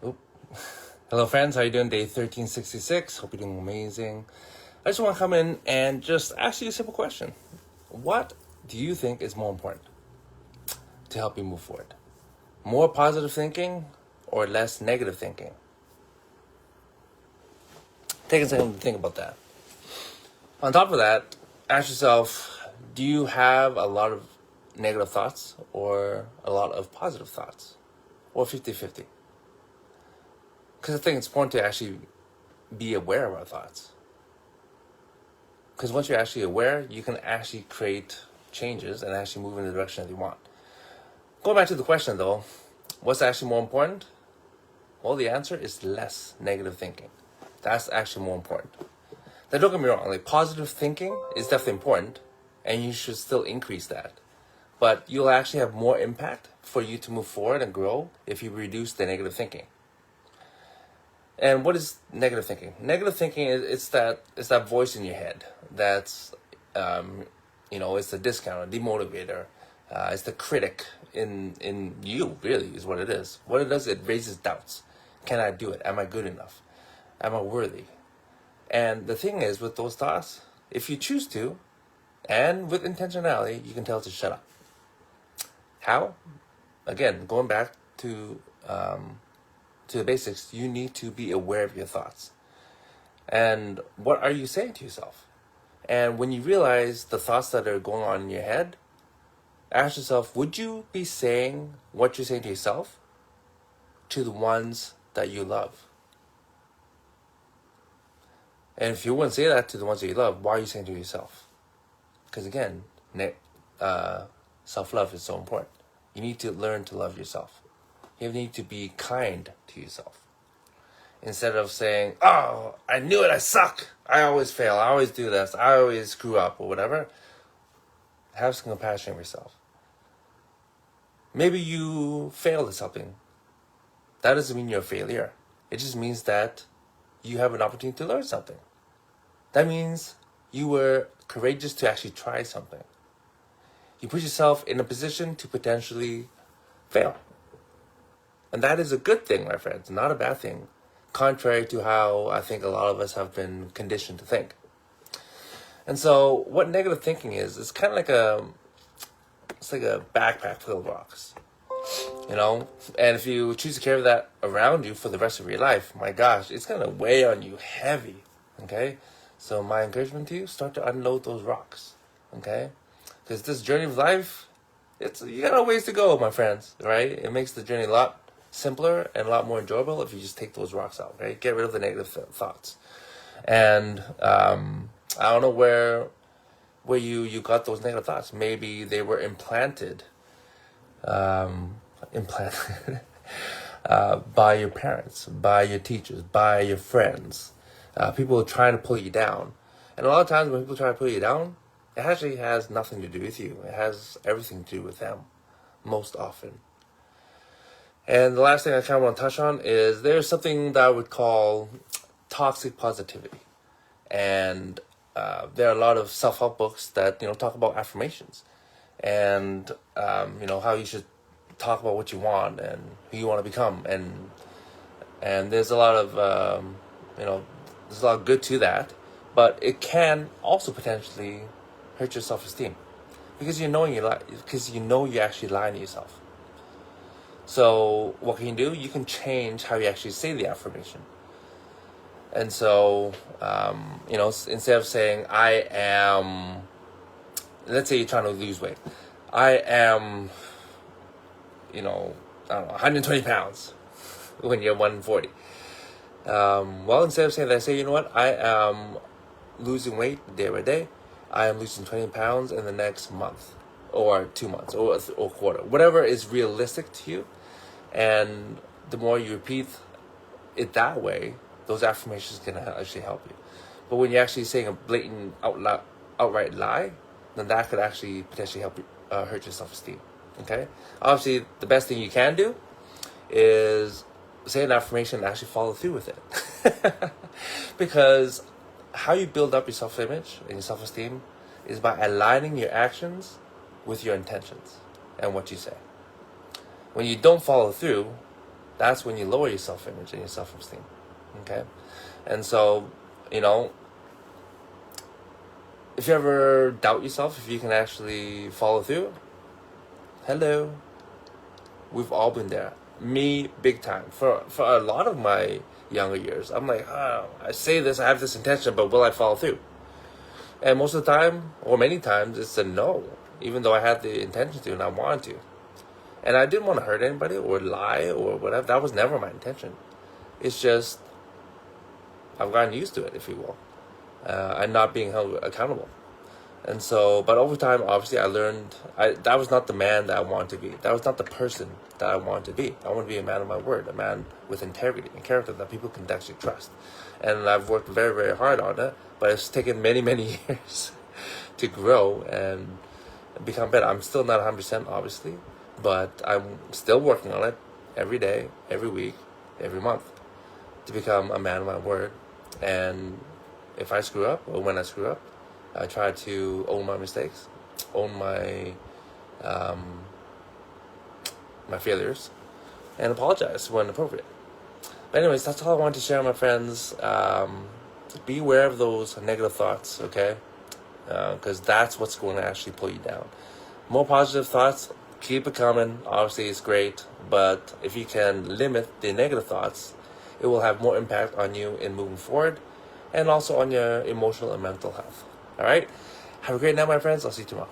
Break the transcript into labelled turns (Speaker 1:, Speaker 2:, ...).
Speaker 1: Oop. Hello, friends. How you doing? Day 1366. Hope you're doing amazing. I just want to come in and just ask you a simple question. What do you think is more important to help you move forward? More positive thinking or less negative thinking? Take a second to think about that. On top of that, ask yourself, do you have a lot of negative thoughts or a lot of positive thoughts? Or 50-50? Because I think it's important to actually be aware of our thoughts. Because once you're actually aware, you can actually create changes and actually move in the direction that you want. Going back to the question though, what's actually more important? Well, the answer is less negative thinking. That's actually more important. Now, don't get me wrong, like positive thinking is definitely important and you should still increase that. But you'll actually have more impact for you to move forward and grow if you reduce the negative thinking. And what is negative thinking? Negative thinking is it's that voice in your head that's it's the discounter, demotivator. It's the critic in you, really, is what it is. What it does, it raises doubts. Can I do it? Am I good enough? Am I worthy? And the thing is, with those thoughts, if you choose to, and with intentionality, you can tell it to shut up. How? Again, going back to the basics, you need to be aware of your thoughts. And what are you saying to yourself? And when you realize the thoughts that are going on in your head, ask yourself, would you be saying what you're saying to yourself to the ones that you love? And if you wouldn't say that to the ones that you love, why are you saying it to yourself? Because again, self-love is so important. You need to learn to love yourself. You need to be kind to yourself. Instead of saying, oh, I knew it, I suck. I always fail. I always do this. I always screw up or whatever. Have some compassion of yourself. Maybe you failed at something. That doesn't mean you're a failure. It just means that you have an opportunity to learn something. That means you were courageous to actually try something. You put yourself in a position to potentially fail. And that is a good thing, my friends, not a bad thing. Contrary to how I think a lot of us have been conditioned to think. And so what negative thinking is, it's kind of like a backpack full of rocks. And if you choose to carry that around you for the rest of your life, my gosh, it's going to weigh on you heavy, okay? So my encouragement to you, start to unload those rocks, okay? Because this journey of life, you got a ways to go, my friends, right? It makes the journey a lot simpler and a lot more enjoyable if you just take those rocks out, right? Get rid of the negative thoughts. And I don't know where you got those negative thoughts. Maybe they were implanted by your parents, by your teachers, by your friends. People are trying to pull you down. And a lot of times when people try to pull you down, it actually has nothing to do with you. It has everything to do with them, most often. And the last thing I kind of want to touch on is there's something that I would call toxic positivity. And there are a lot of self-help books that, talk about affirmations. And, how you should talk about what you want and who you want to become. And there's a lot of, there's a lot of good to that. But it can also potentially hurt your self-esteem. Because you know you're actually lying to yourself. So what can you do? You can change how you actually say the affirmation. And so, instead of saying, I am, let's say you're trying to lose weight. I am, 120 pounds when you're 140. Well, instead of saying that, say, you know what? I am losing weight day by day. I am losing 20 pounds in the next month or 2 months or quarter. Whatever is realistic to you. And the more you repeat it that way, those affirmations can actually help you. But when you're actually saying a blatant, outright lie, then that could actually potentially help you, hurt your self-esteem. Okay? Obviously, the best thing you can do is say an affirmation and actually follow through with it. Because how you build up your self-image and your self-esteem is by aligning your actions with your intentions and what you say. When you don't follow through, that's when you lower your self-image and your self-esteem. Okay? And so, you know, if you ever doubt yourself, if you can actually follow through, hello, we've all been there. Me, big time. For a lot of my younger years, I'm like, oh, I say this, I have this intention, but will I follow through? And most of the time, or many times, it's a no, even though I had the intention to and I wanted to. And I didn't want to hurt anybody or lie or whatever. That was never my intention. It's just, I've gotten used to it, if you will, and not being held accountable. And so, but over time, obviously, I learned that was not the man that I wanted to be. That was not the person that I wanted to be. I want to be a man of my word, a man with integrity and character that people can actually trust. And I've worked very, very hard on it, but it's taken many, many years to grow and become better. I'm still not 100%, obviously, but I'm still working on it every day, every week, every month to become a man of my word. And if I screw up, or when I screw up, I try to own my mistakes, own my my failures, and apologize when appropriate. But anyways, that's all I wanted to share, my friends. Be aware of those negative thoughts, okay? Because that's what's going to actually pull you down. More positive thoughts, keep it coming. Obviously, it's great, but if you can limit the negative thoughts, it will have more impact on you in moving forward, and also on your emotional and mental health. All right? Have a great night, my friends. I'll see you tomorrow.